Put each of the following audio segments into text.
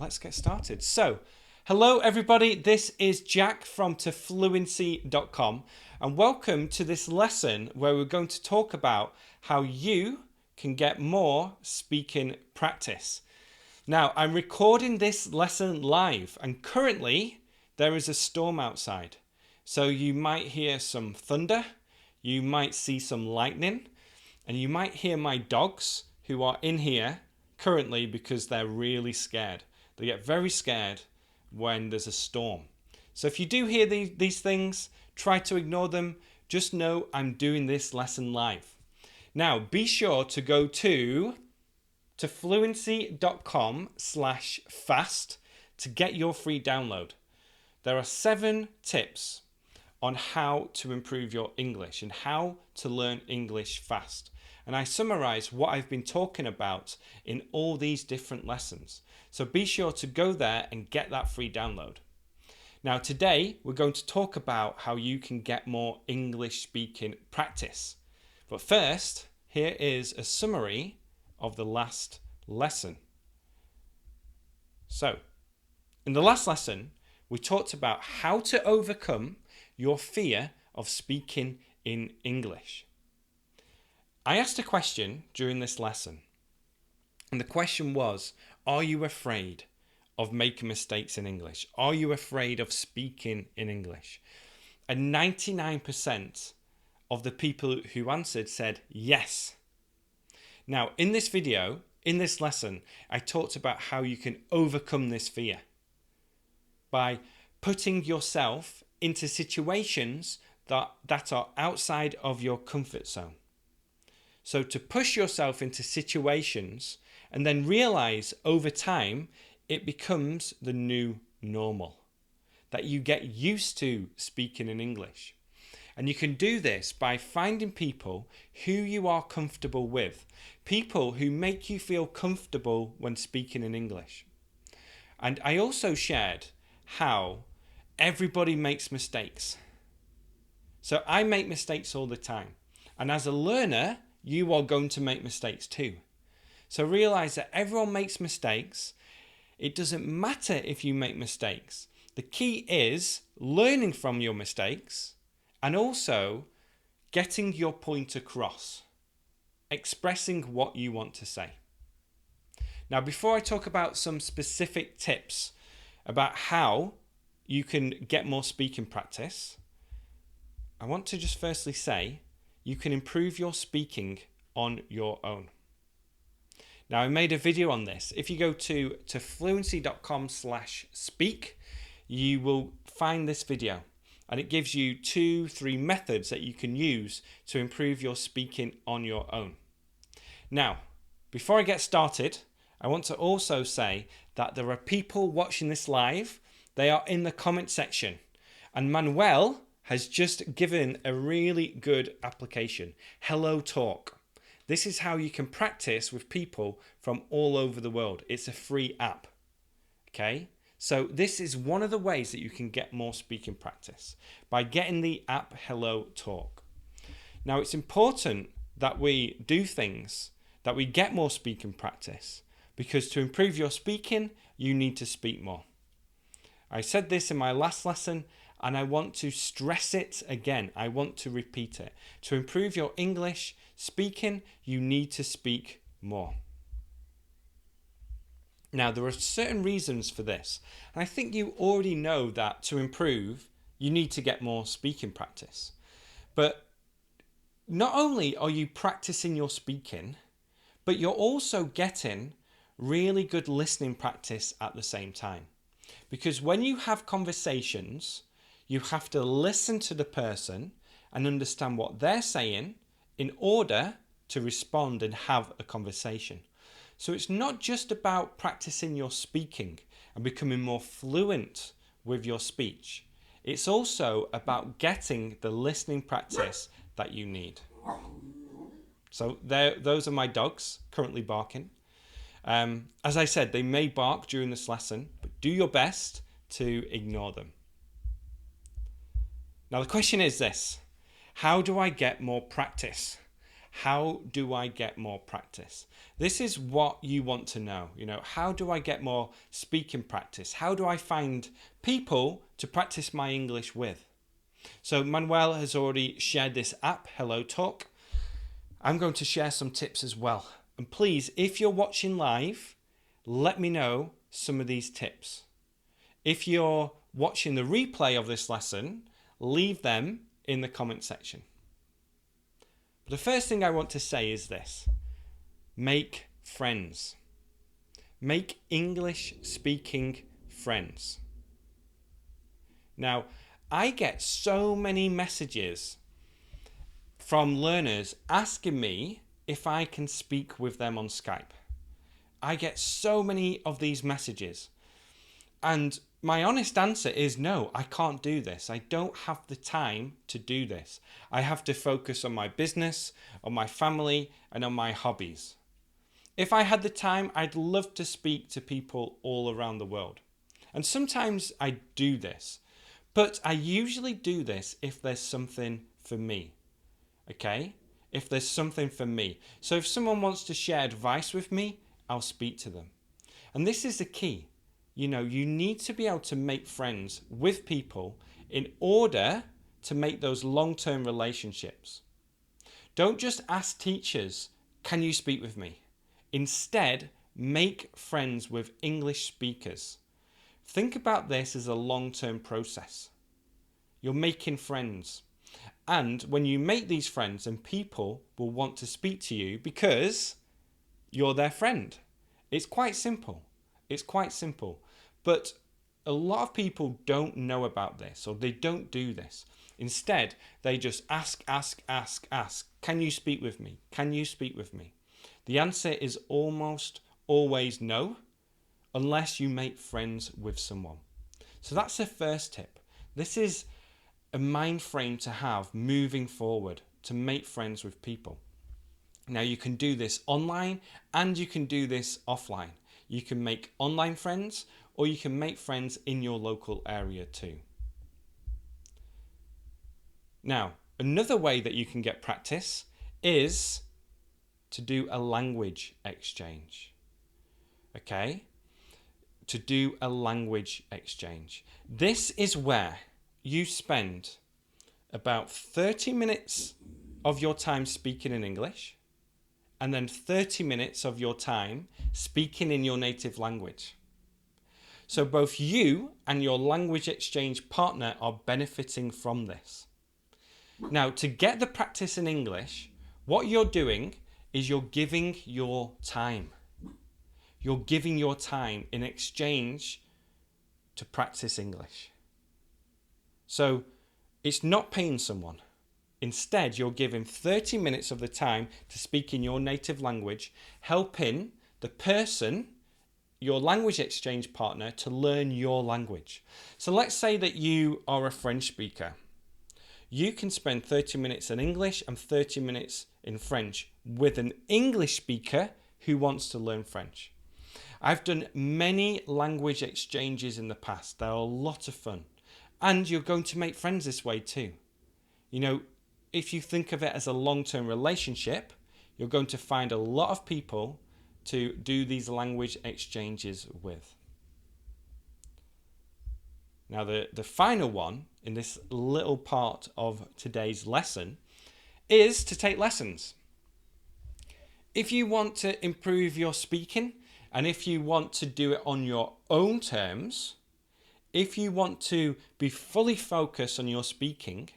let's get started. So, hello everybody, this is Jack from tofluency.com and welcome to this lesson where we're going to talk about how you can get more speaking practice. Now, I'm recording this lesson live and currently there is a storm outside. So you might hear some thunder, you might see some lightning, and you might hear my dogs who are in here currently because they're really scared. They get very scared when there's a storm. So if you do hear these things, try to ignore them. Just know I'm doing this lesson live. Now, be sure to go to fluency.com/fast to get your free download. There are 7 tips on how to improve your English and how to learn English fast. And I summarize what I've been talking about in all these different lessons. So be sure to go there and get that free download. Now today we're going to talk about how you can get more English speaking practice. But first, here is a summary of the last lesson. So, in the last lesson, we talked about how to overcome your fear of speaking in English. I asked a question during this lesson, and the question was, are you afraid of making mistakes in English? Are you afraid of speaking in English? And 99% of the people who answered said yes. Now, in this video, in this lesson, I talked about how you can overcome this fear by putting yourself into situations that are outside of your comfort zone. So to push yourself into situations and then realize over time it becomes the new normal, that you get used to speaking in English. And you can do this by finding people who you are comfortable with, people who make you feel comfortable when speaking in English. And I also shared how everybody makes mistakes. So I make mistakes all the time. And as a learner, you are going to make mistakes too. So realize that everyone makes mistakes. It doesn't matter if you make mistakes. The key is learning from your mistakes and also getting your point across, expressing what you want to say. Now, before I talk about some specific tips about how you can get more speaking practice, I want to just firstly say you can improve your speaking on your own. Now, I made a video on this. If you go to fluency.com/speak, you will find this video. And it gives you 2-3 methods that you can use to improve your speaking on your own. Now, before I get started, I want to also say that there are people watching this live. They are in the comment section. And Manuel has just given a really good application, Hello Talk. This is how you can practice with people from all over the world. It's a free app. Okay? So this is one of the ways that you can get more speaking practice, by getting the app Hello Talk. Now, it's important that we do things, that we get more speaking practice, because to improve your speaking, you need to speak more. I said this in my last lesson, and I want to stress it again. I want to repeat it. To improve your English speaking, you need to speak more. Now, there are certain reasons for this. And I think you already know that to improve, you need to get more speaking practice. But not only are you practicing your speaking, but you're also getting really good listening practice at the same time. Because when you have conversations, you have to listen to the person and understand what they're saying in order to respond and have a conversation. So it's not just about practicing your speaking and becoming more fluent with your speech. It's also about getting the listening practice that you need. So those are my dogs currently barking. As I said, they may bark during this lesson, but do your best to ignore them. Now the question is this: how do I get more practice? How do I get more practice? This is what you want to know. How do I get more speaking practice? How do I find people to practice my English with? So Manuel has already shared this app, Hello Talk. I'm going to share some tips as well. And please, if you're watching live, let me know some of these tips. If you're watching the replay of this lesson, leave them in the comment section. But the first thing I want to say is this: make friends. Make English speaking friends. Now, I get so many messages from learners asking me if I can speak with them on Skype. I get so many of these messages. And my honest answer is no, I can't do this. I don't have the time to do this. I have to focus on my business, on my family, and on my hobbies. If I had the time, I'd love to speak to people all around the world. And sometimes I do this, but I usually do this if there's something for me. Okay? If there's something for me. So if someone wants to share advice with me, I'll speak to them. And this is the key. You need to be able to make friends with people in order to make those long-term relationships. Don't just ask teachers, can you speak with me? Instead, make friends with English speakers. Think about this as a long-term process. You're making friends. And when you make these friends, and people will want to speak to you because you're their friend. It's quite simple. But a lot of people don't know about this, or they don't do this. Instead, they just ask. Can you speak with me? Can you speak with me? The answer is almost always no, unless you make friends with someone. So that's the first tip. This is a mind frame to have moving forward, to make friends with people. Now you can do this online and you can do this offline. You can make online friends, or you can make friends in your local area too. Now, another way that you can get practice is to do a language exchange. Okay? To do a language exchange. This is where you spend about 30 minutes of your time speaking in English, and then 30 minutes of your time speaking in your native language. So both you and your language exchange partner are benefiting from this. Now, to get the practice in English, what you're doing is you're giving your time. You're giving your time in exchange to practice English. So it's not paying someone. Instead, you're giving 30 minutes of the time to speak in your native language, helping the person, your language exchange partner, to learn your language. So let's say that you are a French speaker. You can spend 30 minutes in English and 30 minutes in French with an English speaker who wants to learn French. I've done many language exchanges in the past. They're a lot of fun. And you're going to make friends this way too. If you think of it as a long-term relationship, you're going to find a lot of people to do these language exchanges with. Now, the final one in this little part of today's lesson is to take lessons. If you want to improve your speaking, and if you want to do it on your own terms, if you want to be fully focused on your speaking,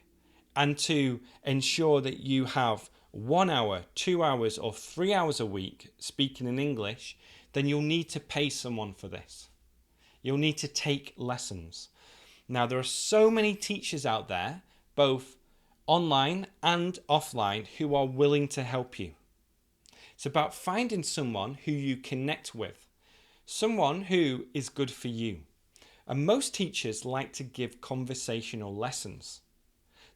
and to ensure that you have 1 hour, 2 hours, or 3 hours a week speaking in English, then you'll need to pay someone for this. You'll need to take lessons. Now, there are so many teachers out there, both online and offline, who are willing to help you. It's about finding someone who you connect with, someone who is good for you. And most teachers like to give conversational lessons.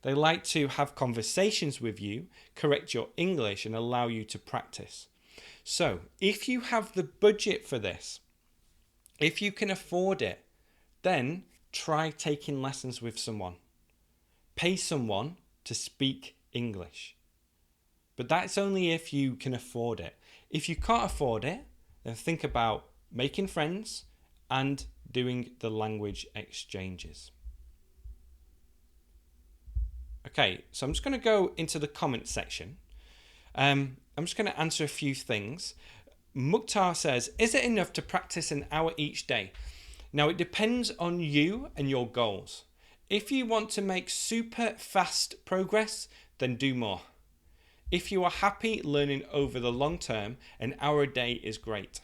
They like to have conversations with you, correct your English, and allow you to practice. So, if you have the budget for this, if you can afford it, then try taking lessons with someone. Pay someone to speak English. but that's only if you can afford it. If you can't afford it, then think about making friends and doing the language exchanges. Okay, so I'm just going to go into the comment section. I'm just going to answer a few things. Mukhtar says, is it enough to practice an hour each day? Now, it depends on you and your goals. If you want to make super fast progress, then do more. If you are happy learning over the long term, an hour a day is great.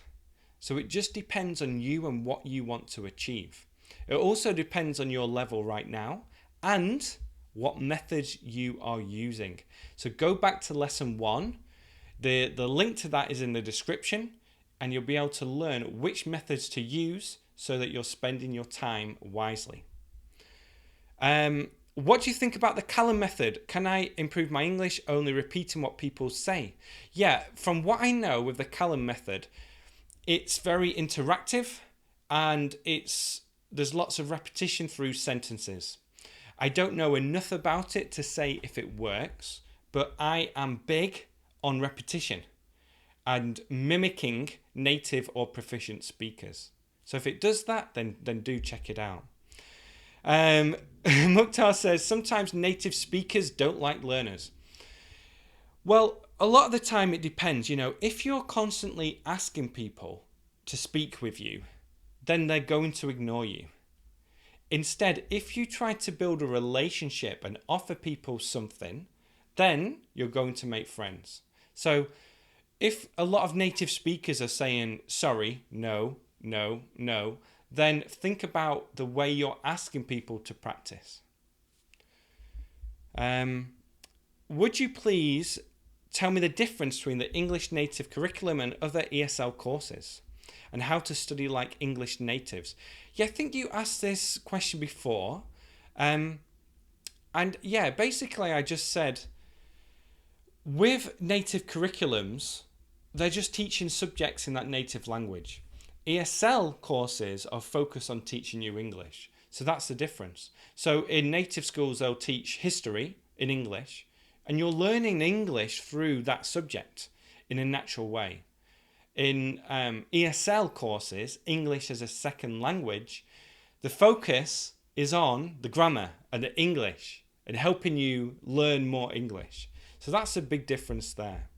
So it just depends on you and what you want to achieve. It also depends on your level right now and what methods you are using. So go back to lesson 1. The link to that is in the description, and you'll be able to learn which methods to use so that you're spending your time wisely. What do you think about the Callum method? Can I improve my English only repeating what people say? Yeah, from what I know with the Callum method, it's very interactive and there's lots of repetition through sentences. I don't know enough about it to say if it works, but I am big on repetition and mimicking native or proficient speakers. So if it does that, then do check it out. Mukhtar says, sometimes native speakers don't like learners. Well, a lot of the time it depends. If you're constantly asking people to speak with you, then they're going to ignore you. Instead, if you try to build a relationship and offer people something, then you're going to make friends. So if a lot of native speakers are saying, sorry, no, no, no, then think about the way you're asking people to practice. Would you please tell me the difference between the English native curriculum and other ESL courses and how to study like English natives? Yeah, I think you asked this question before. And yeah, basically I just said with native curriculums, they're just teaching subjects in that native language. ESL courses are focused on teaching you English. So that's the difference. So in native schools, they'll teach history in English, and you're learning English through that subject in a natural way. In ESL courses, English as a second language, the focus is on the grammar and the English and helping you learn more English. So that's a big difference there.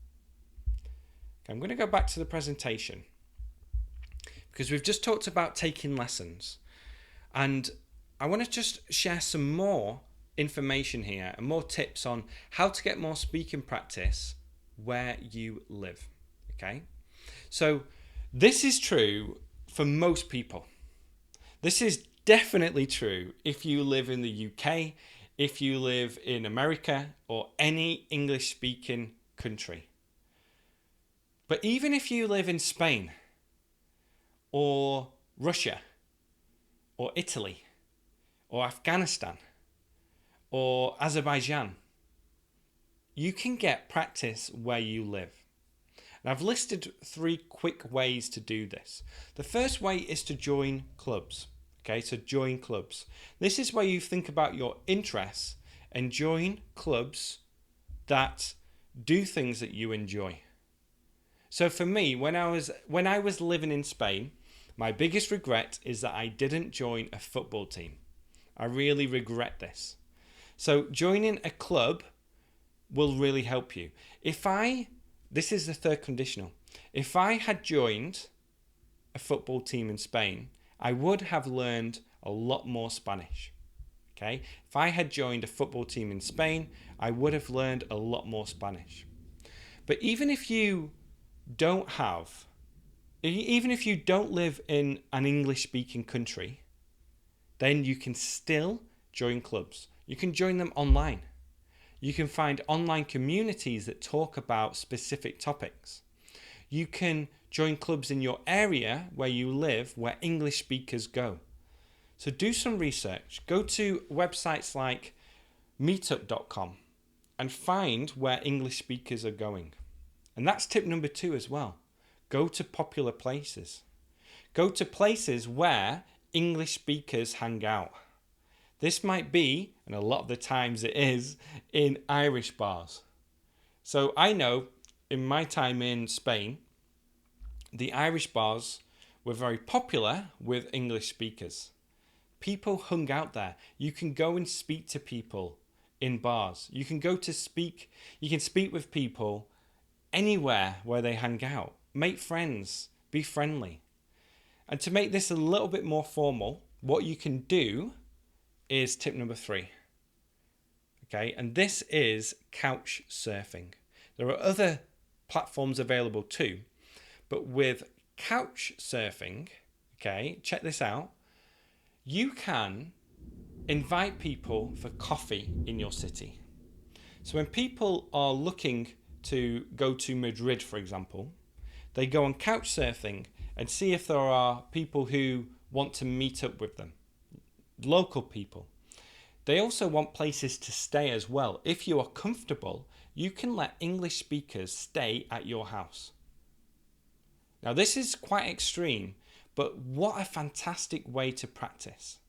Okay, I'm going to go back to the presentation because we've just talked about taking lessons, and I want to just share some more information here and more tips on how to get more speaking practice where you live. Okay, so this is true for most people. This is definitely true if you live in the UK, if you live in America, or any English speaking country. But even if you live in Spain or Russia or Italy or Afghanistan or Azerbaijan, you can get practice where you live. And I've listed 3 quick ways to do this. The first way is to join clubs. Okay, so join clubs. This is where you think about your interests and join clubs that do things that you enjoy. So for me, when I was living in Spain, my biggest regret is that I didn't join a football team. I really regret this. So joining a club will really help you. This is the third conditional. If I had joined a football team in Spain, I would have learned a lot more Spanish. Okay? If I had joined a football team in Spain, I would have learned a lot more Spanish. But even if you don't live in an English-speaking country, then you can still join clubs. You can join them online. You can find online communities that talk about specific topics. You can join clubs in your area where you live, where English speakers go. So do some research. Go to websites like meetup.com and find where English speakers are going. And that's tip number 2 as well. Go to popular places. Go to places where English speakers hang out. This might be, and a lot of the times it is, in Irish bars. So I know in my time in Spain, the Irish bars were very popular with English speakers. People hung out there. You can go and speak to people in bars. You can speak with people anywhere where they hang out. Make friends, be friendly. And to make this a little bit more formal, what you can do is tip number 3. Okay, and this is couch surfing. There are other platforms available too, but with couch surfing, okay, check this out. You can invite people for coffee in your city. So when people are looking to go to Madrid, for example, they go on couch surfing and see if there are people who want to meet up with them, local people. They also want places to stay as well. If you are comfortable, you can let English speakers stay at your house. Now, this is quite extreme, but what a fantastic way to practice.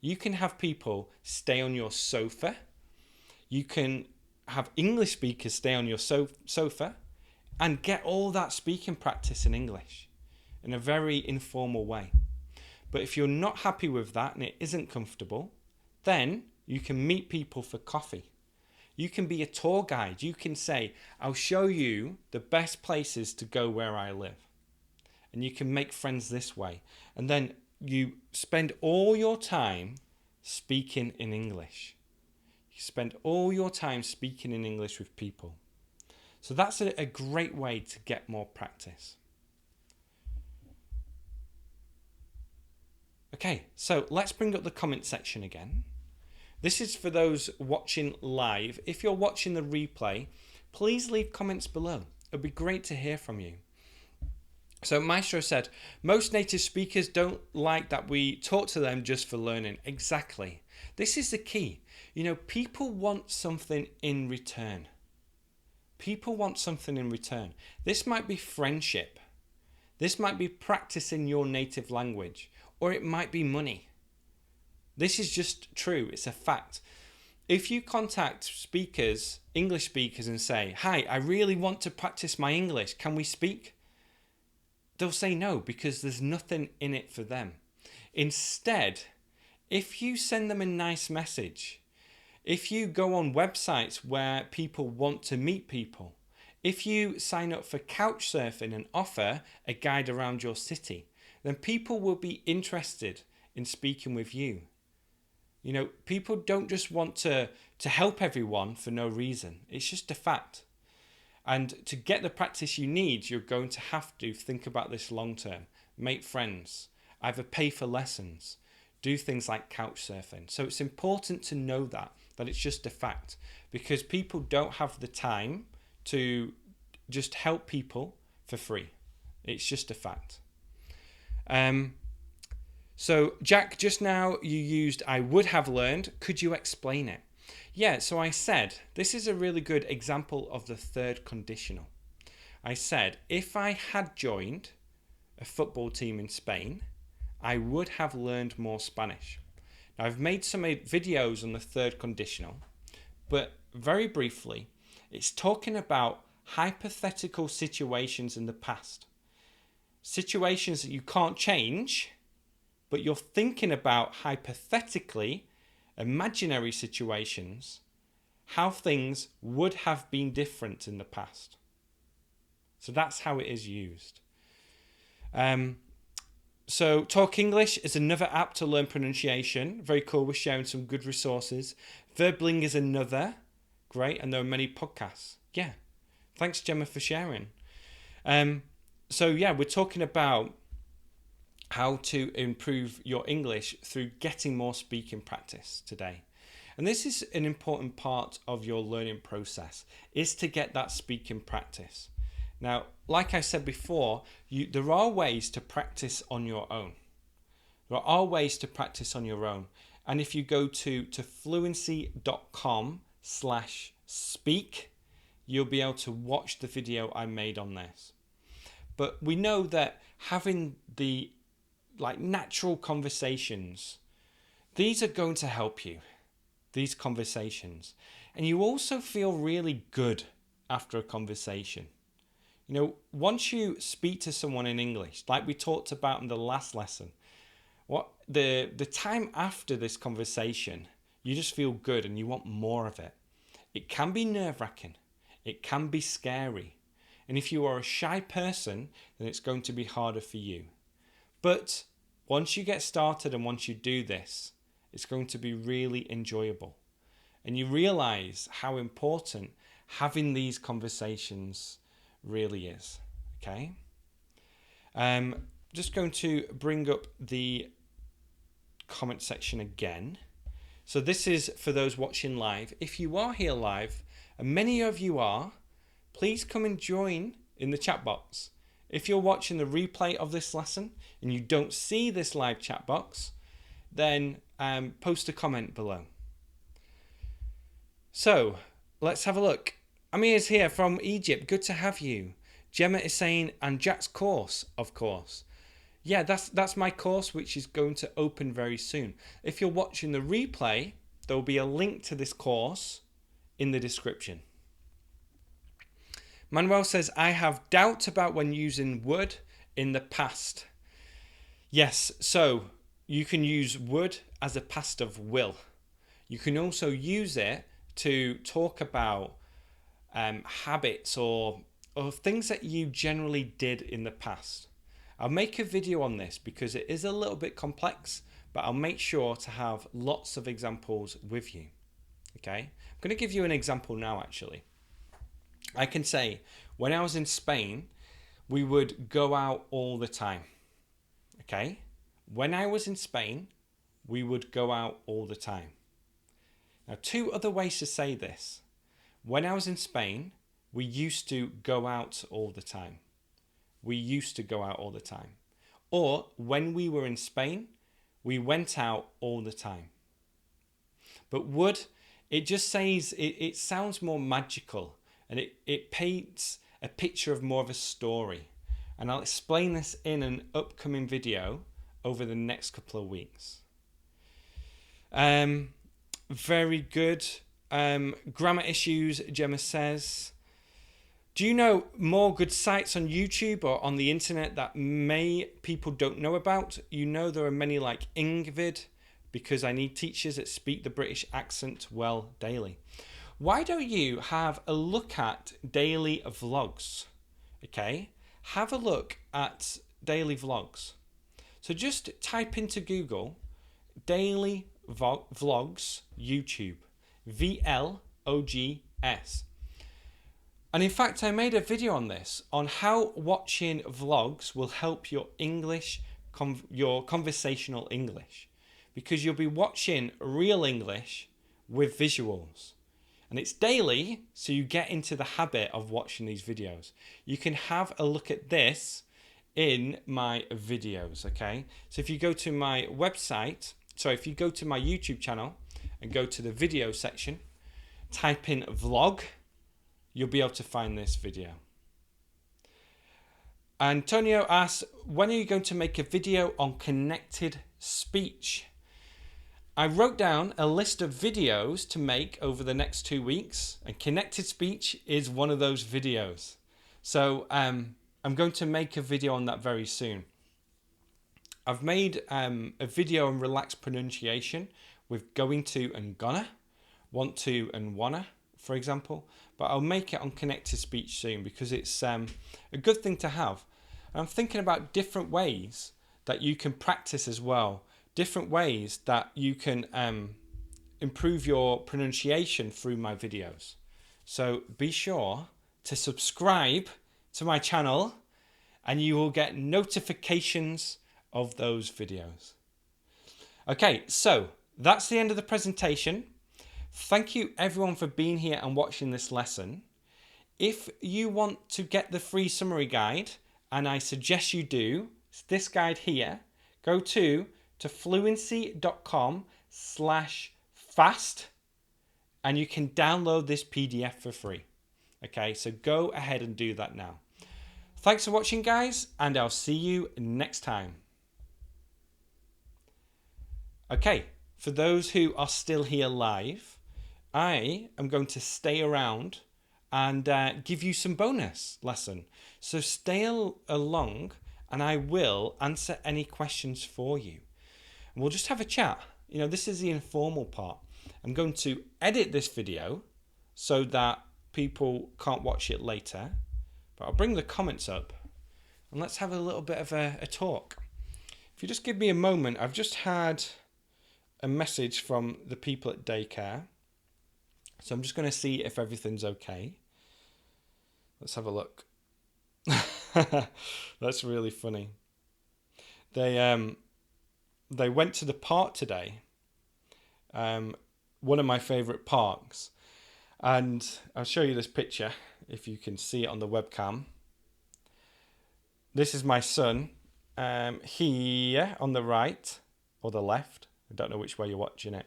You can have people stay on your sofa. You can have English speakers stay on your sofa and get all that speaking practice in English in a very informal way. But if you're not happy with that and it isn't comfortable, then you can meet people for coffee. You can be a tour guide. You can say, I'll show you the best places to go where I live. And you can make friends this way. And then you spend all your time speaking in English. You spend all your time speaking in English with people. So that's a great way to get more practice. Okay, so let's bring up the comment section again. This is for those watching live. If you're watching the replay, please leave comments below. It'd be great to hear from you. So Maestro said, most native speakers don't like that we talk to them just for learning. Exactly. This is the key. People want something in return. People want something in return. This might be friendship. This might be practicing your native language, or it might be money. This is just true. It's a fact. If you contact speakers, English speakers, and say, hi, I really want to practice my English. Can we speak? They'll say no because there's nothing in it for them. Instead, if you send them a nice message, if you go on websites where people want to meet people, if you sign up for couch surfing and offer a guide around your city, then people will be interested in speaking with you. People don't just want to help everyone for no reason. It's just a fact. And to get the practice you need, you're going to have to think about this long term. Make friends. Either pay for lessons. Do things like couch surfing. So it's important to know that it's just a fact. Because people don't have the time to just help people for free. It's just a fact. So Jack, just now you used I would have learned. Could you explain it? Yeah, so I said, this is a really good example of the third conditional. I said, if I had joined a football team in Spain, I would have learned more Spanish. Now, I've made some videos on the third conditional, but very briefly, it's talking about hypothetical situations in the past. Situations that you can't change, but you're thinking about hypothetically, imaginary situations, how things would have been different in the past. So that's how it is used. So Talk English is another app to learn pronunciation. Very cool. We're sharing some good resources. Verbling is another. Great. And there are many podcasts. Yeah. Thanks, Gemma, for sharing. So yeah, we're talking about how to improve your English through getting more speaking practice today. And this is an important part of your learning process, is to get that speaking practice. Now, like I said before, there are ways to practice on your own. There are ways to practice on your own. And if you go to fluency.com/speak, you'll be able to watch the video I made on this. But we know that having the natural conversations, these are going to help you, these conversations. And you also feel really good after a conversation. Once you speak to someone in English, like we talked about in the last lesson, what the time after this conversation, you just feel good and you want more of it. It can be nerve-wracking. It can be scary. And if you are a shy person, then it's going to be harder for you. But once you get started and once you do this, it's going to be really enjoyable. And you realize how important having these conversations really is. Okay? Just going to bring up the comment section again. So this is for those watching live. If you are here live, and many of you are, please come and join in the chat box. If you're watching the replay of this lesson and you don't see this live chat box, then post a comment below. So let's have a look. Amir's here from Egypt. Good to have you. Gemma is saying, and Jack's course, of course. Yeah, that's my course, which is going to open very soon. If you're watching the replay, there will be a link to this course in the description. Manuel says, I have doubt about when using would in the past. Yes, so you can use would as a past of will. You can also use it to talk about habits or things that you generally did in the past. I'll make a video on this because it is a little bit complex, but I'll make sure to have lots of examples with you. Okay, I'm going to give you an example now actually. I can say, when I was in Spain, we would go out all the time. Okay, when I was in Spain, we would go out all the time. Now, two other ways to say this. When I was in Spain, we used to go out all the time. We used to go out all the time. Or when we were in Spain, we went out all the time. But would, it just says, it sounds more magical and it paints a picture of more of a story. And I'll explain this in an upcoming video over the next couple of weeks. Very good. Grammar issues, Gemma says. Do you know more good sites on YouTube or on the internet that people don't know about? There are many like Ingvid, because I need teachers that speak the British accent well daily. Why don't you have a look at daily vlogs? Okay, have a look at daily vlogs. So just type into Google daily vlogs YouTube, VLOGS. And in fact, I made a video on this, on how watching vlogs will help your English, your conversational English, because you'll be watching real English with visuals. And it's daily, so you get into the habit of watching these videos. You can have a look at this in my videos, okay? So if you go to my website, if you go to my YouTube channel and go to the video section, type in vlog, you'll be able to find this video. Antonio asks, when are you going to make a video on connected speech? I wrote down a list of videos to make over the next 2 weeks, and connected speech is one of those videos. So I'm going to make a video on that very soon. I've made a video on relaxed pronunciation with going to and gonna, want to and wanna, for example. But I'll make it on connected speech soon because it's a good thing to have. And I'm thinking about different ways that you can practice as well. Different ways that you can improve your pronunciation through my videos. So be sure to subscribe to my channel and you will get notifications of those videos. Okay, so that's the end of the presentation. Thank you everyone for being here and watching this lesson. If you want to get the free summary guide, and I suggest you do, it's this guide here, go to fluency.com/fast and you can download this PDF for free. Okay, so go ahead and do that now. Thanks for watching, guys, and I'll see you next time. Okay, for those who are still here live, I am going to stay around and give you some bonus lesson. So stay along and I will answer any questions for you. And we'll just have a chat. This is the informal part. I'm going to edit this video so that people can't watch it later. But I'll bring the comments up and let's have a little bit of a talk. If you just give me a moment, I've just had a message from the people at daycare. So I'm just going to see if everything's okay. Let's have a look. That's really funny. They went to the park today. One of my favourite parks. And I'll show you this picture if you can see it on the webcam. This is my son. Here on the right or the left. I don't know which way you're watching it.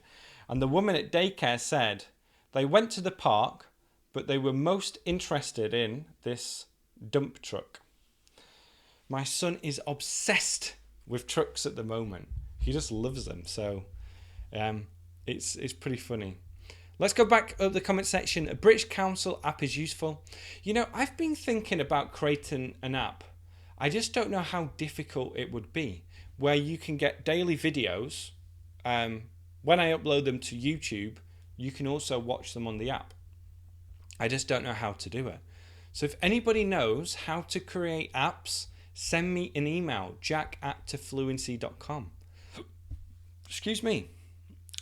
And the woman at daycare said they went to the park, but they were most interested in this dump truck. My son is obsessed with trucks at the moment. He just loves them. So it's pretty funny. Let's go back up the comment section. A British Council app is useful. I've been thinking about creating an app. I just don't know how difficult it would be, where you can get daily videos. When I upload them to YouTube, you can also watch them on the app. I just don't know how to do it. So if anybody knows how to create apps, send me an email, jack@tofluency.com. Excuse me.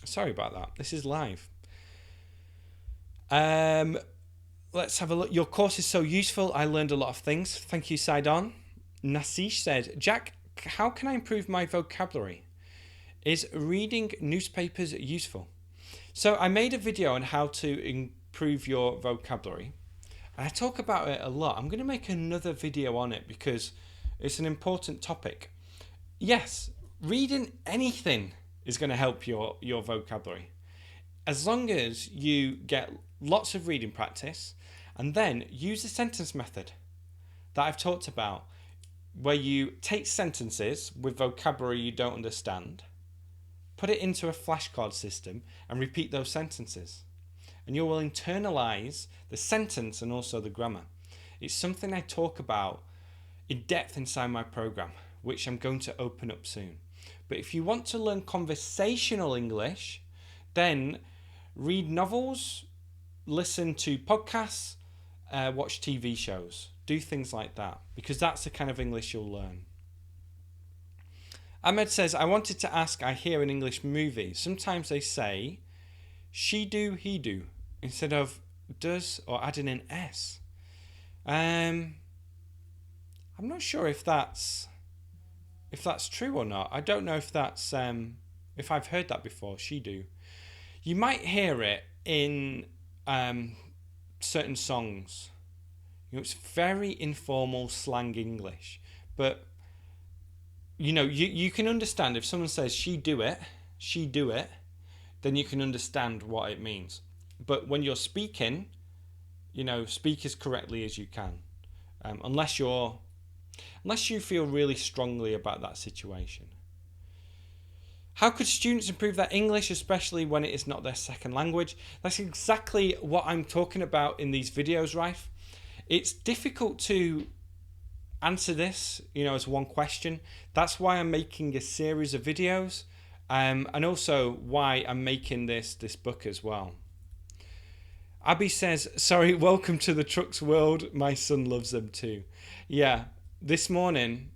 Sorry about that. This is live. Let's have a look. Your course is so useful. I learned a lot of things. Thank you, Sidon. Nasish said, Jack, how can I improve my vocabulary? Is reading newspapers useful? So I made a video on how to improve your vocabulary. And I talk about it a lot. I'm going to make another video on it because it's an important topic. Yes, reading anything is going to help your vocabulary. As long as you get lots of reading practice and then use the sentence method that I've talked about, where you take sentences with vocabulary you don't understand, put it into a flashcard system and repeat those sentences. And you will internalize the sentence and also the grammar. It's something I talk about in depth inside my program, which I'm going to open up soon. But if you want to learn conversational English, then read novels, listen to podcasts, watch TV shows, do things like that, because that's the kind of English you'll learn. Ahmed says, I wanted to ask, I hear in English movies, sometimes they say she do, he do, instead of does or adding an S. I'm not sure if that's true or not. I don't know if that's if I've heard that before, she do. You might hear it in certain songs. It's very informal slang English, but you can understand if someone says she do it, then you can understand what it means. But when you're speaking, speak as correctly as you can, unless you feel really strongly about that situation. How could students improve their English, especially when it is not their second language? That's exactly what I'm talking about in these videos, Rife. It's difficult to answer this, as one question. That's why I'm making a series of videos, and also why I'm making this book as well. Abby says, sorry, welcome to the trucks world. My son loves them too. Yeah, this morning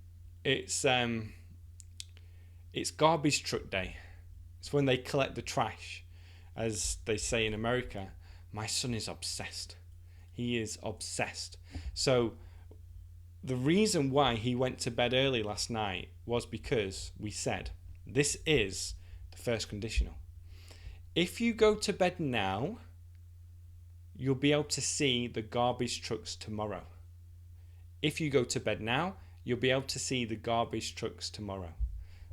it's garbage truck day. It's when they collect the trash, as they say in America. My son is obsessed. He is obsessed. So the reason why he went to bed early last night was because we said, this is the first conditional. If you go to bed now, you'll be able to see the garbage trucks tomorrow. If you go to bed now, you'll be able to see the garbage trucks tomorrow.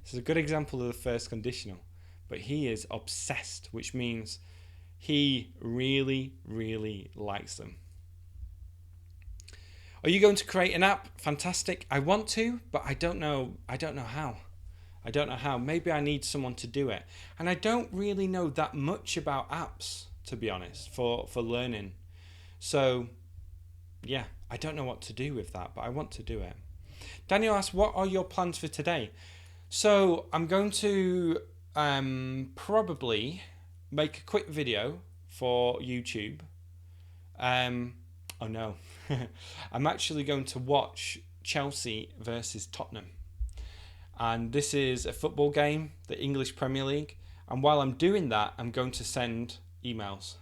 This is a good example of the first conditional. But he is obsessed, which means he really, really likes them. Are you going to create an app? Fantastic. I want to, but I don't know how. Maybe I need someone to do it. And I don't really know that much about apps, to be honest, for learning. So yeah, I don't know what to do with that, but I want to do it. Daniel asks, what are your plans for today? So I'm going to probably make a quick video for YouTube. Oh no, I'm actually going to watch Chelsea versus Tottenham. And this is a football game, the English Premier League. And while I'm doing that, I'm going to send emails.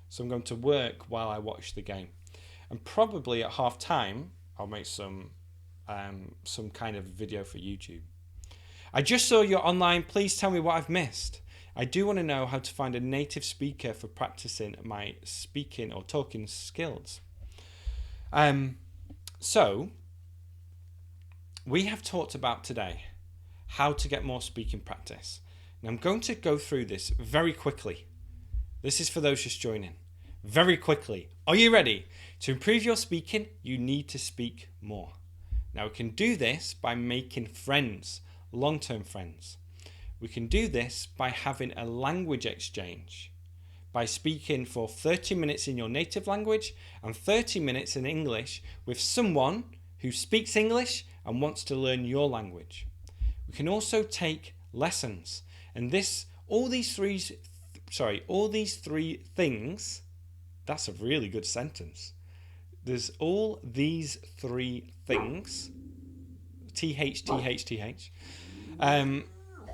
So I'm going to work while I watch the game. And probably at half time, I'll make some kind of video for YouTube. I just saw you're online. Please tell me what I've missed. I do want to know how to find a native speaker for practicing my speaking or talking skills. So, we have talked about today how to get more speaking practice. Now I'm going to go through this very quickly. This is for those just joining. Very quickly. Are you ready? To improve your speaking, you need to speak more. Now we can do this by making friends, long-term friends. We can do this by having a language exchange, by speaking for 30 minutes in your native language and 30 minutes in English with someone who speaks English and wants to learn your language. We can also take lessons, and all these three things, that's a really good sentence. There's all these three things, TH,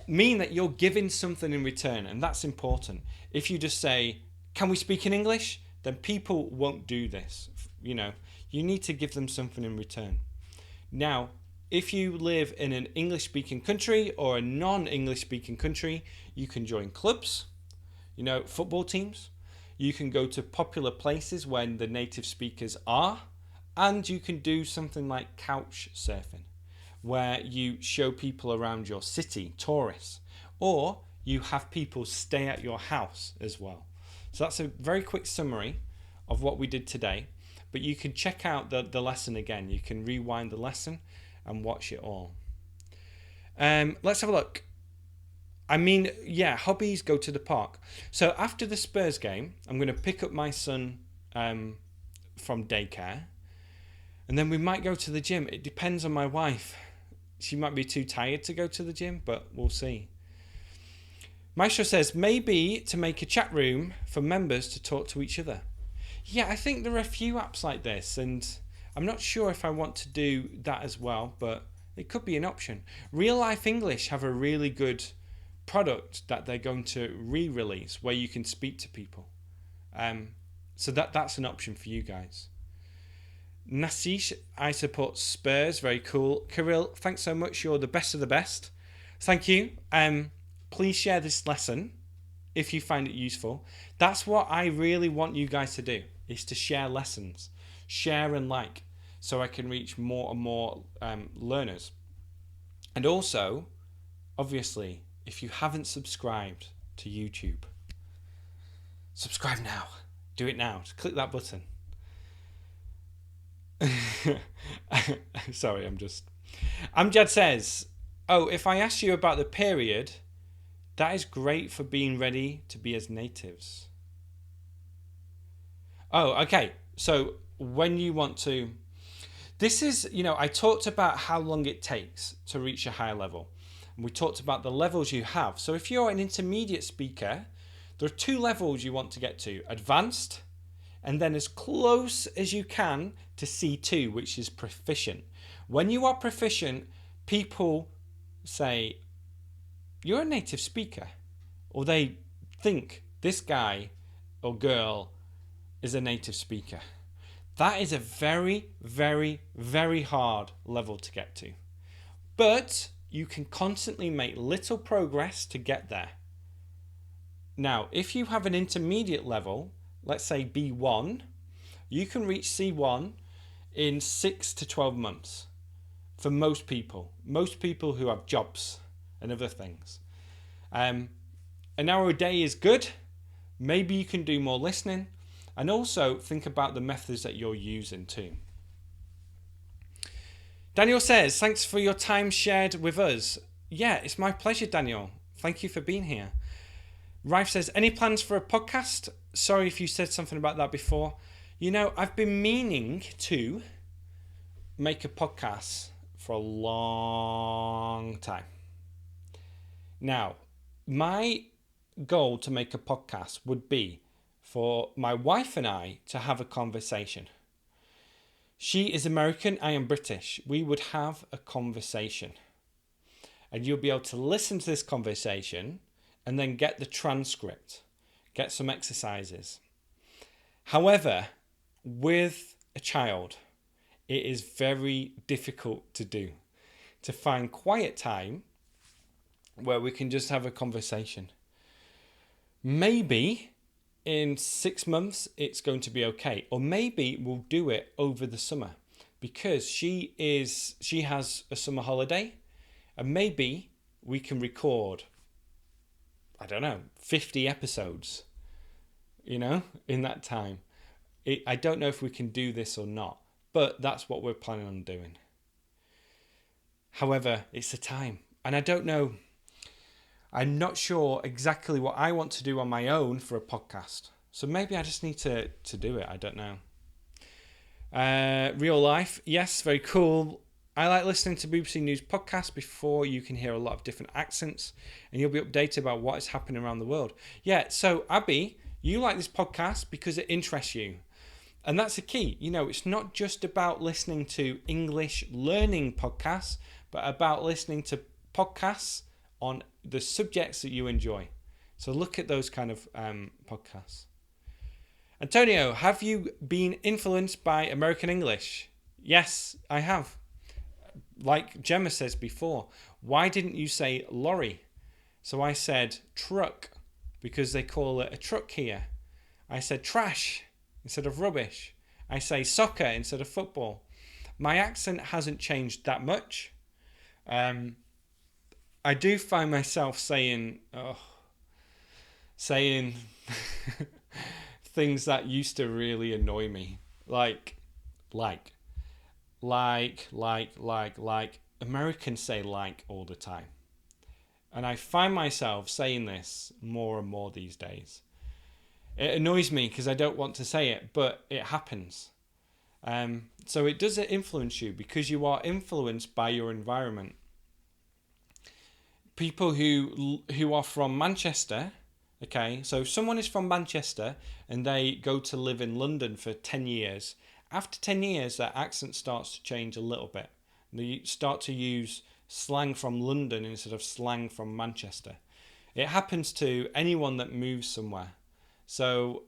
mean that you're giving something in return, and that's important. If you just say, can we speak in English? Then people won't do this. You need to give them something in return. Now, if you live in an English-speaking country or a non-English-speaking country, you can join clubs, football teams. You can go to popular places when the native speakers are, and you can do something like couch surfing, where you show people around your city, tourists, or you have people stay at your house as well. So that's a very quick summary of what we did today, but you can check out the lesson again. You can rewind the lesson and watch it all. Let's have a look. Hobbies, go to the park. So after the Spurs game, I'm going to pick up my son from daycare, and then we might go to the gym. It depends on my wife. She might be too tired to go to the gym, but we'll see. Maestro says, maybe to make a chat room for members to talk to each other. Yeah, I think there are a few apps like this, and I'm not sure if I want to do that as well, but it could be an option. Real Life English have a really good product that they're going to re-release where you can speak to people. So that's an option for you guys. Nasish, I support Spurs. Very cool. Kirill, thanks so much. You're the best of the best. Thank you. Please share this lesson if you find it useful. That's what I really want you guys to do, is to share lessons. Share and like, so I can reach more and more learners. And also, obviously, if you haven't subscribed to YouTube, subscribe now. Do it now. Just click that button. Sorry, Amjad says, if I ask you about the period, that is great for being ready to be as natives. Okay. So when you want to, this is, I talked about how long it takes to reach a higher level. And we talked about the levels you have. So if you're an intermediate speaker, there are 2 levels you want to get to: advanced, and then as close as you can to C2, which is proficient. When you are proficient, people say, you're a native speaker, or they think this guy or girl is a native speaker. That is a very, very, very hard level to get to. But you can constantly make little progress to get there. Now, if you have an intermediate level, let's say B1, you can reach C1 in 6 to 12 months for most people who have jobs and other things. An hour a day is good. Maybe you can do more listening, and also think about the methods that you're using too. Daniel says, thanks for your time shared with us. Yeah, it's my pleasure, Daniel. Thank you for being here. Rife says, any plans for a podcast? Sorry if you said something about that before. I've been meaning to make a podcast for a long time. Now, my goal to make a podcast would be for my wife and I to have a conversation. She is American, I am British. We would have a conversation. And you'll be able to listen to this conversation and then get the transcript, get some exercises. However, with a child, it is very difficult to do, to find quiet time where we can just have a conversation. Maybe in 6 months it's going to be okay, or maybe we'll do it over the summer because she has a summer holiday, and maybe we can record, I don't know, 50 episodes, in that time. I don't know if we can do this or not, but that's what we're planning on doing. However, it's the time, and I don't know. I'm not sure exactly what I want to do on my own for a podcast. So maybe I just need to do it. I don't know. Real life. Yes, very cool. I like listening to BBC News podcasts before you can hear a lot of different accents and you'll be updated about what is happening around the world. Yeah, so Abby, you like this podcast because it interests you. And that's the key. It's not just about listening to English learning podcasts, but about listening to podcasts on the subjects that you enjoy. So look at those kind of podcasts. Antonio, have you been influenced by American English? Yes, I have. Like Gemma says before, why didn't you say lorry? So I said truck because they call it a truck here. I said trash instead of rubbish. I say soccer instead of football. My accent hasn't changed that much. I do find myself saying things that used to really annoy me. Like. Americans say like all the time. And I find myself saying this more and more these days. It annoys me because I don't want to say it, but it happens. So it does influence you because you are influenced by your environment. People who are from Manchester, okay, so if someone is from Manchester and they go to live in London for 10 years, after 10 years their accent starts to change a little bit. They start to use slang from London instead of slang from Manchester. It happens to anyone that moves somewhere. So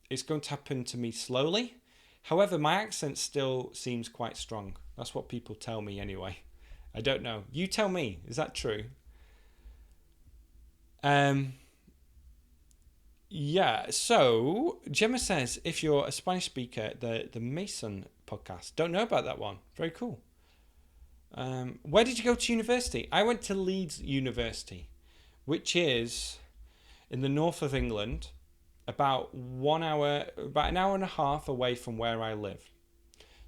it's going to happen to me slowly. However, my accent still seems quite strong. That's what people tell me anyway. I don't know. You tell me. Is that true? Yeah. So Gemma says, if you're a Spanish speaker, the Mason podcast. Don't know about that one. Very cool. Where did you go to university? I went to Leeds University, which is in the north of England, about an hour and a half away from where I live.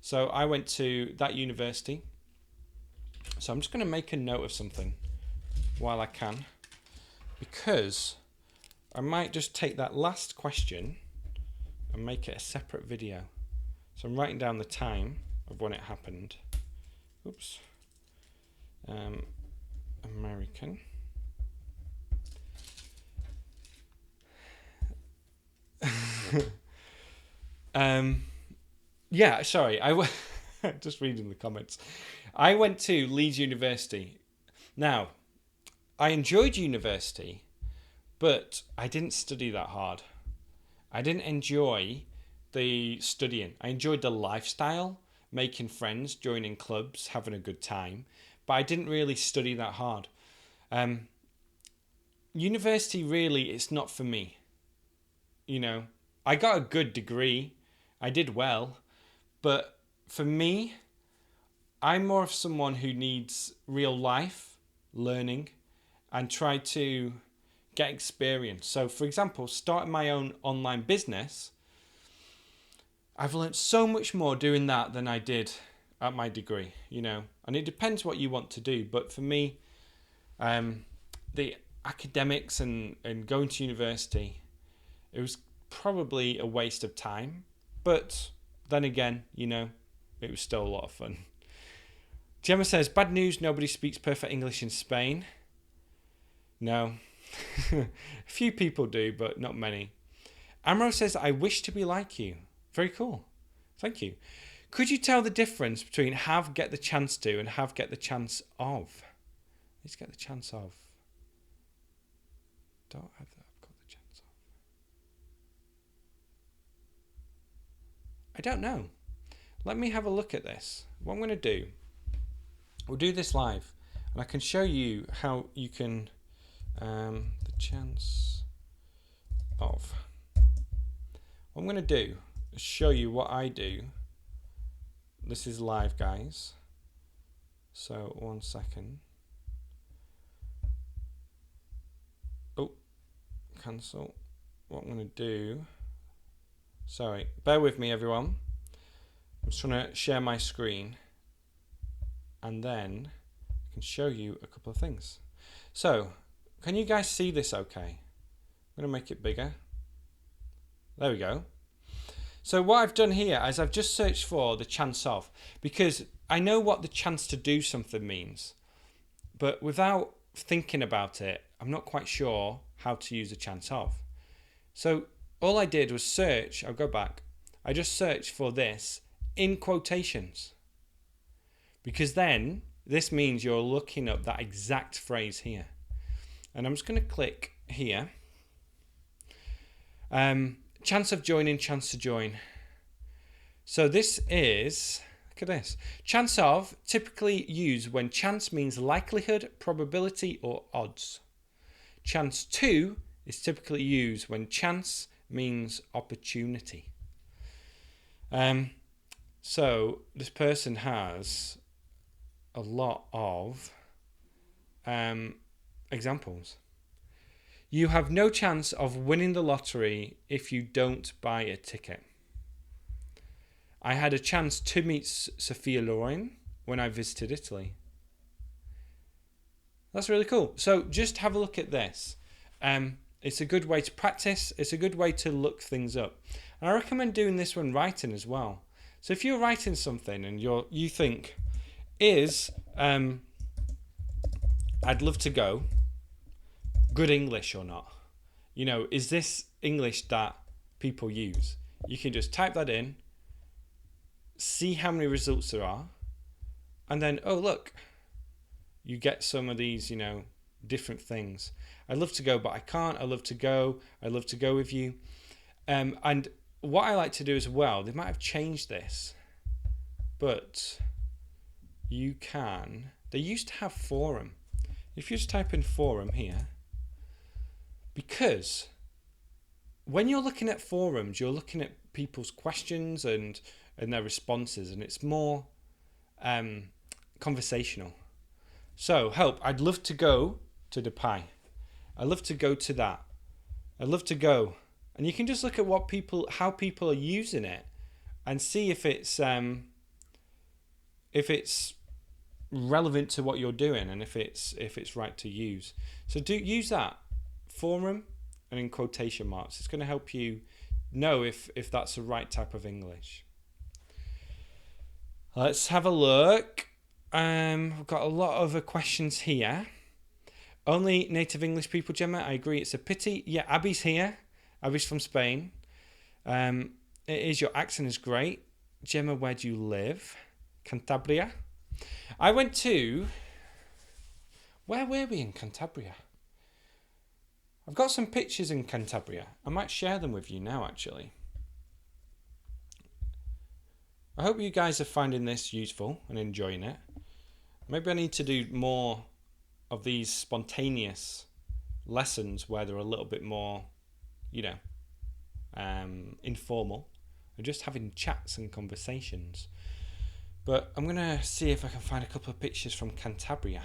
So I went to that university. So I'm just going to make a note of something while I can, because I might just take that last question and make it a separate video. So I'm writing down the time of when it happened. Oops. American. Yeah, sorry. Just reading the comments. I went to Leeds University. Now, I enjoyed university, but I didn't study that hard. I didn't enjoy the studying. I enjoyed the lifestyle, making friends, joining clubs, having a good time, but I didn't really study that hard. University really, it's not for me. I got a good degree. I did well, but for me, I'm more of someone who needs real life learning and try to get experience. So, for example, starting my own online business, I've learned so much more doing that than I did at my degree, and it depends what you want to do. But for me, the academics and going to university, it was probably a waste of time, But then again, it was still a lot of fun. Gemma says, bad news, nobody speaks perfect English in Spain. No. A few people do, but not many. Amro says, I wish to be like you. Very cool. Thank you. Could you tell the difference between have, get the chance to, and have, get the chance of? Let's get the chance of. Don't have that. I've got the chance of. I don't know. Let me have a look at this. What I'm going to do, we'll do this live, and I can show you how you can, the chance of. What I'm going to do is show you what I do. This is live, guys. So, 1 second. Oh, cancel. What I'm going to do. Sorry, bear with me, everyone. I'm just trying to share my screen. And then I can show you a couple of things. So, can you guys see this okay? I'm going to make it bigger. There we go. So what I've done here is I've just searched for the chance of, because I know what the chance to do something means, but without thinking about it, I'm not quite sure how to use the chance of. So all I did was search, I'll go back, I just searched for this in quotations, because then this means you're looking up that exact phrase here. And I'm just going to click here. Chance of joining, chance to join. So this is, look at this. Chance of, typically used when chance means likelihood, probability, or odds. Chance to is typically used when chance means opportunity. So this person has a lot of examples. You have no chance of winning the lottery if you don't buy a ticket. I had a chance to meet Sophia Loren when I visited Italy. That's really cool. So just have a look at this. It's a good way to practice. It's a good way to look things up. And I recommend doing this when writing as well. So if you're writing something and you think, I'd love to go, good English or not? Is this English that people use? You can just type that in, see how many results there are, and then, oh, look, you get some of these, different things. I'd love to go, but I can't. I'd love to go. I'd love to go with you. And what I like to do as well, they might have changed this, but you can, they used to have forum. If you just type in forum here, because when you're looking at forums, you're looking at people's questions and their responses, and it's more conversational. So, help, I'd love to go to the pie. I'd love to go to that. I'd love to go. And you can just look at how people are using it and see if it's relevant to what you're doing and if it's right to use. So do use that forum and in quotation marks. It's going to help you know if that's the right type of English. Let's have a look. We've got a lot of questions here. Only native English people, Gemma. I agree. It's a pity. Yeah, Abby's here. Abby's from Spain. It is, your accent is great. Gemma, where do you live? Cantabria. I went to... Where were we in Cantabria? I've got some pictures in Cantabria. I might share them with you now, actually. I hope you guys are finding this useful and enjoying it. Maybe I need to do more of these spontaneous lessons where they're a little bit more, informal. and just having chats and conversations. But I'm going to see if I can find a couple of pictures from Cantabria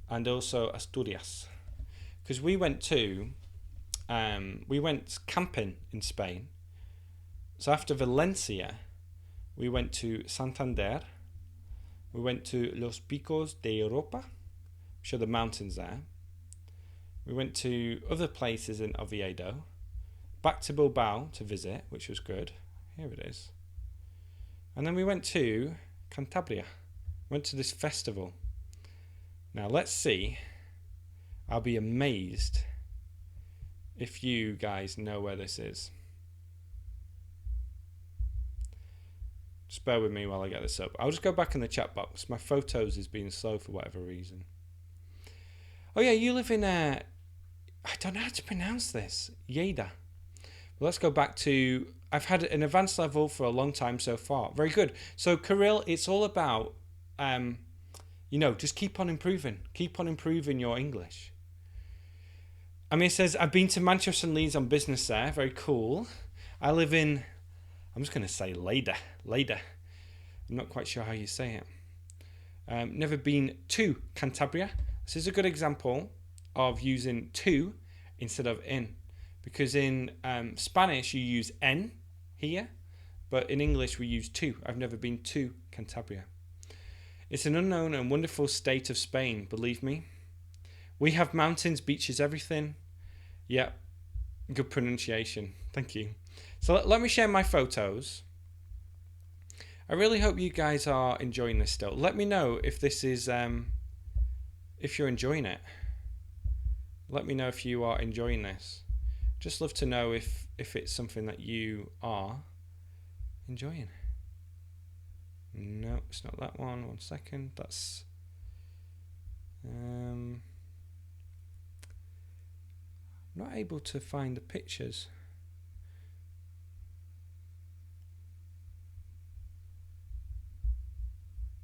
and also Asturias, because we went camping in Spain. So after Valencia, we went to Santander, we went to Los Picos de Europa, which are the mountains there. We went to other places in Oviedo, back to Bilbao to visit, which was good. Here it is. And then we went to Cantabria. Went to this festival. Now let's see. I'll be amazed if you guys know where this is. Just bear with me while I get this up. I'll just go back in the chat box. My photos is being slow for whatever reason. Oh yeah, you live in I don't know how to pronounce this. Lleida. Well, let's go back to, I've had an advanced level for a long time so far. Very good. So Kirill, it's all about, just keep on improving. Keep on improving your English. I mean, it says, I've been to Manchester and Leeds on business there. Very cool. I live in, I'm just going to say Lleida. I'm not quite sure how you say it. Never been to Cantabria. This is a good example of using to instead of in. Because in Spanish you use en here, but in English we use to. I've never been to Cantabria. It's an unknown and wonderful state of Spain, believe me. We have mountains, beaches, everything. Yeah, good pronunciation. Thank you. So let me share my photos. I really hope you guys are enjoying this still. Let me know if this is, if you're enjoying it. Let me know if you are enjoying this. Just love to know if it's something that you are enjoying. No, it's not that one. 1 second. That's not able to find the pictures.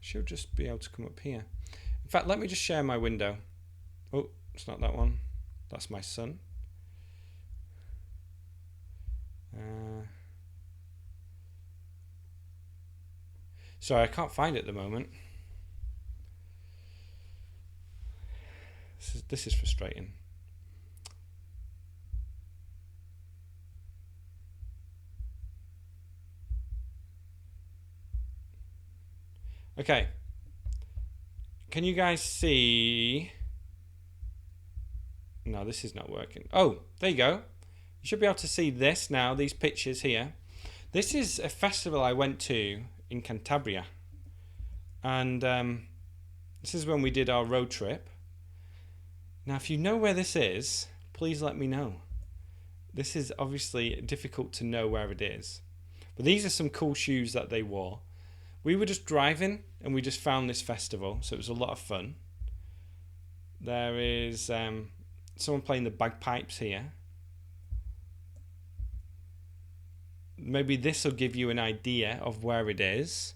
Should just be able to come up here. In fact, let me just share my window. Oh, it's not that one. That's my son. Sorry, I can't find it at the moment. This is frustrating. Okay. Can you guys see? No, this is not working. Oh, there you go. You should be able to see this now, these pictures here. This is a festival I went to in Cantabria. And this is when we did our road trip. Now, if you know where this is, please let me know. This is obviously difficult to know where it is. But these are some cool shoes that they wore. We were just driving and we just found this festival, so it was a lot of fun. There is someone playing the bagpipes here. Maybe this will give you an idea of where it is.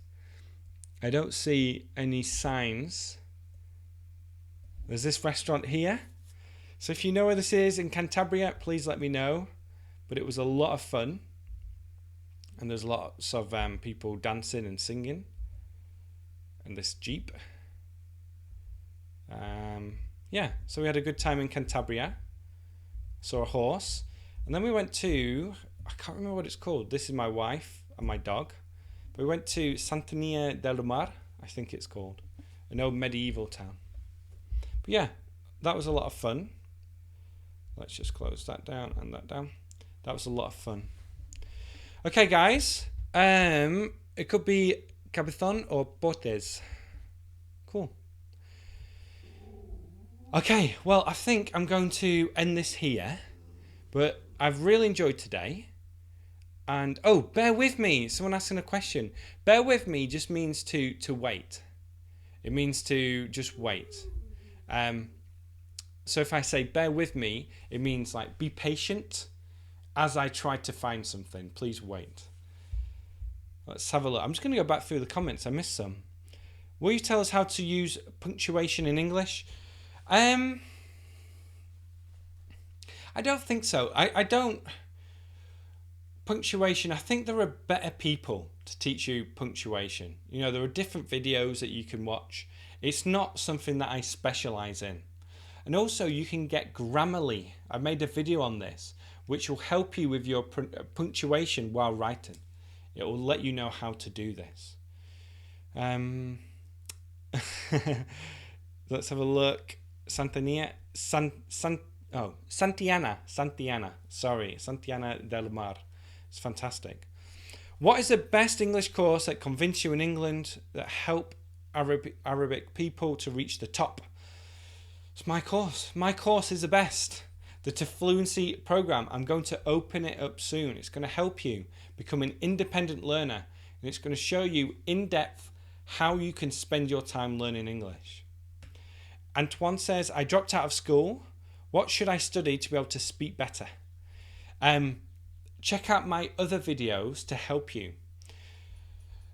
I don't see any signs. There's this restaurant here. So if you know where this is in Cantabria, please let me know. But it was a lot of fun. And there's lots of people dancing and singing. And this Jeep. Yeah, so we had a good time in Cantabria. Saw a horse. And then we went to, I can't remember what it's called. This is my wife and my dog. But we went to Santillana del Mar, I think it's called. An old medieval town. But yeah, that was a lot of fun. Let's just close that down and that down. That was a lot of fun. Okay, guys. It could be Cabezon or Botes. Cool. Okay, well, I think I'm going to end this here. But I've really enjoyed today. And, oh, bear with me. Someone asking a question. Bear with me just means to wait. It means to just wait. So if I say bear with me, it means like be patient as I try to find something. Please wait. Let's have a look. I'm just going to go back through the comments. I missed some. Will you tell us how to use punctuation in English? I don't think so. I don't... Punctuation, I think there are better people to teach you punctuation. You know, there are different videos that you can watch. It's not something that I specialise in. And also you can get Grammarly. I made a video on this, which will help you with your punctuation while writing. It will let you know how to do this. Let's have a look. Santillana. Sorry, Santillana del Mar. It's fantastic. What is the best English course that convince you in England that help Arabic people to reach the top? It's my course. My course is the best. The To Fluency program. I'm going to open it up soon. It's going to help you become an independent learner, and it's going to show you in depth how you can spend your time learning English. Antoine says, I dropped out of school. What should I study to be able to speak better? Check out my other videos to help you.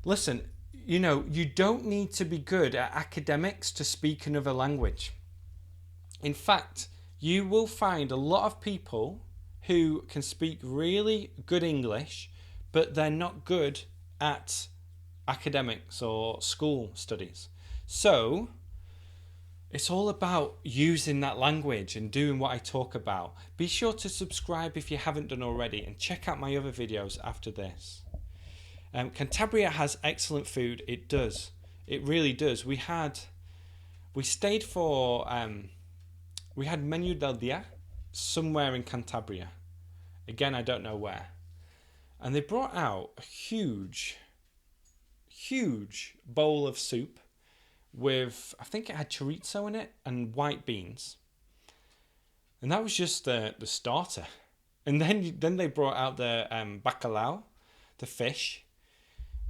Listen, you don't need to be good at academics to speak another language. In fact, you will find a lot of people who can speak really good English, but they're not good at academics or school studies. So it's all about using that language and doing what I talk about. Be sure to subscribe if you haven't done already, and check out my other videos after this. Cantabria has excellent food. It does. It really does. We stayed for... we had Menu del Dia somewhere in Cantabria. Again, I don't know where. And they brought out a huge bowl of soup with, I think it had chorizo in it and white beans. And that was just the starter. And then they brought out the bacalhau, the fish,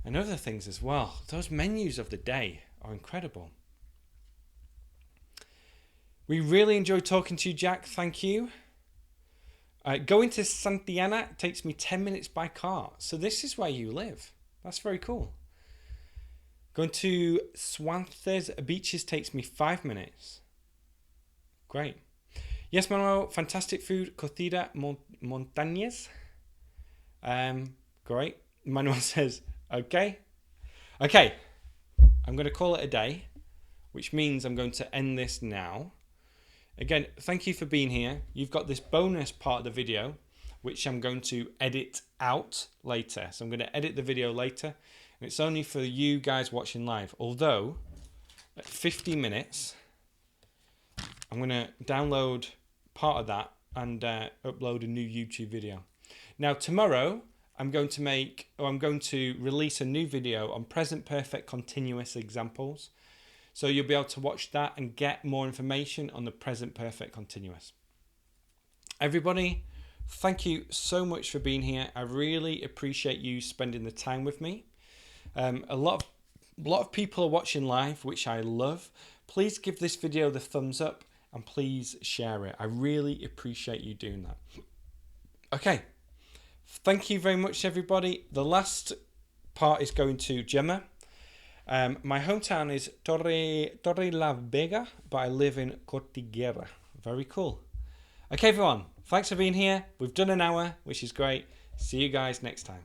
and other things as well. Those menus of the day are incredible. We really enjoyed talking to you, Jack. Thank you. Going to Santillana takes me 10 minutes by car. So this is where you live. That's very cool. Going to Suances beaches takes me 5 minutes. Great. Yes, Manuel, fantastic food. Cocida montañas. Great. Manuel says, okay. Okay. I'm going to call it a day, which means I'm going to end this now. Again, thank you for being here. You've got this bonus part of the video, which I'm going to edit out later. So I'm going to edit the video later, and it's only for you guys watching live. Although, at 50 minutes, I'm going to download part of that and upload a new YouTube video. Now, tomorrow, I'm going to release a new video on present perfect continuous examples. So you'll be able to watch that and get more information on the present perfect continuous. Everybody, thank you so much for being here. I really appreciate you spending the time with me. A lot of people are watching live, which I love. Please give this video the thumbs up and please share it. I really appreciate you doing that. Okay, thank you very much, everybody. The last part is going to Gemma. My hometown is Torre la Vega, but I live in Cordillera. Very cool. Okay, everyone. Thanks for being here. We've done an hour, which is great. See you guys next time.